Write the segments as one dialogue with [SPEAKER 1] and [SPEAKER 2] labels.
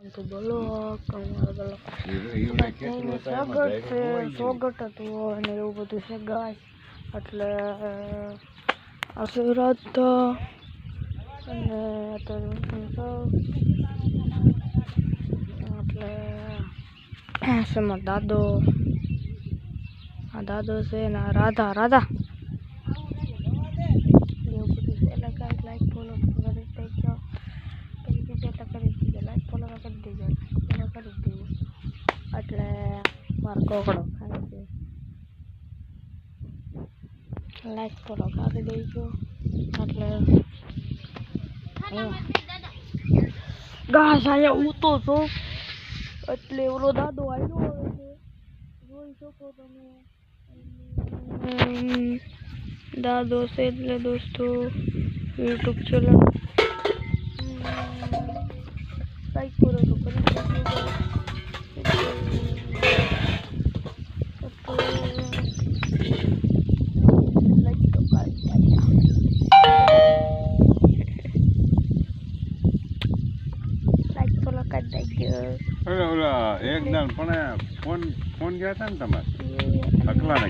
[SPEAKER 1] તો બોલો કમાલ સોગટ હતું અને એવું બધું છે ગાય એટલે આશીર્વાદ તો અને એટલે શેમાં દાદો આ દાદો છે ને રાધા રાધા એવું બધું છે એટલે ગાય લાઈક ફોલો કરી દેજો કરી દીધો એટલે કરી દીધો લાઈક ફોલો કરી દેજો ફોલો કરી દેજો એટલે મારો કોકડો ખાય છે લાઈક ફોલો કરી દેજો એટલે ઘાસ અહીંયા ઉતો છો એટલે ઓલો દાદો આવ્યો હવે છે જોઈ શકો તમે દાદો છે એટલે દોસ્તો યુટ્યુબ ચેનલ લાઈક કરો તો કરી દેજો
[SPEAKER 2] એક દાન પણ ફોન ગયા હતા ને તમારે અકલા ને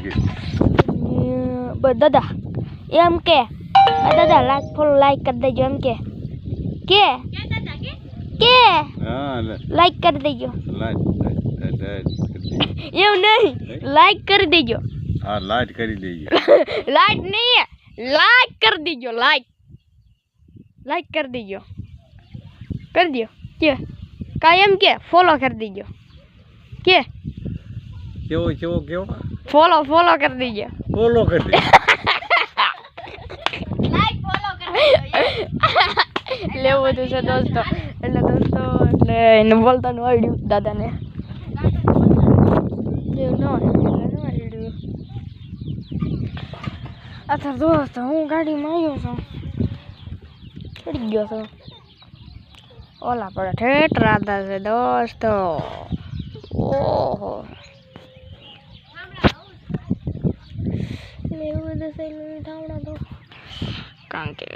[SPEAKER 1] દાદા એમ કે દાદા લાઈક ફોલો લાઈક કરી દેજો એમ કે લાઈક કરી દેજો એવું નહીં લાઈક કરી દેજો
[SPEAKER 2] હા લાઈટ કરી દેજો
[SPEAKER 1] લાઈટ નહીં લાઈક કરી દેજો લાઈક કરી દેજો કરી દો કે કાયમ કે ફોલો કરી દેજો કે
[SPEAKER 2] કેવો
[SPEAKER 1] ફોલો કરી દેજો
[SPEAKER 2] ફોલો કરી દેજો
[SPEAKER 1] લાઈક ફોલો કરી દેજો લેવું બધું છે દોસ્તો એટલે એને બોલતા નું આવડ્યું દાદાને એવું ન આવડ્યું અત્યારે દોસ્તો હું ગાડીમાં આવ્યો છું ચડી ગયો છું ઓલા પડે ઠેઠ રાધા છે દોસ્તો ઓહો લેવું બધું સહેલું ઠાવડા તો કારણ કે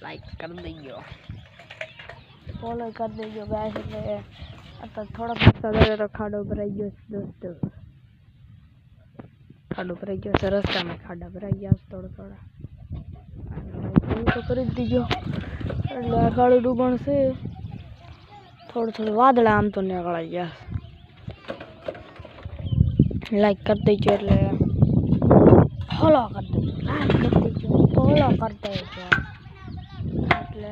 [SPEAKER 1] લાઈક કરી દેજો ફોલો કરી દેજો ગાઈસ એટલે અત્યારે થોડોક તો ખાડો ભરાઈ ગયો છે દોસ્તો ખાડો ભરાઈ ગયો છે રસ્તામાં ખાડા ભરાઈ ગયા છે થોડા તો કરી જ દીજો એટલે આ કાળું ડૂબણ છે થોડું વાદળા આમ તો નીકળાઈ ગયા લાઈક કરી દેજો એટલે ફોલો કરી દેજો લાઈક કરી દેજો ફોલો કરી દેજો એટલે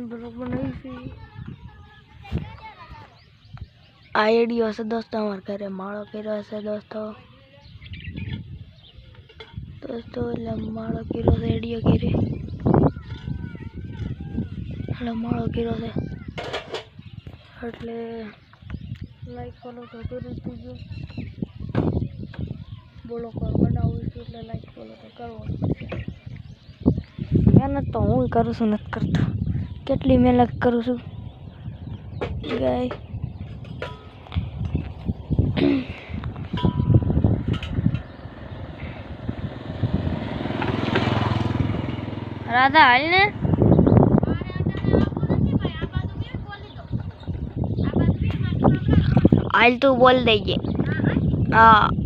[SPEAKER 1] બરોબર નહીં છે આ એડિયો છે દોસ્તો અમારા ઘરે માળો કર્યો છે દોસ્તો એટલે માળો કર્યો છે એડિયો કરી એટલે માળો કર્યો છે એટલે લાઈક ફોલો તો કરી દીજો બોલો કર બનાવું છું એટલે લાઈક ફોલો તો કરવો મહેનત તો હું કરું છું નથી કરતો કેટલી મહેનત કરું છું ગાય રાધા હાલ ને હાલ તું બોલ દેજે હા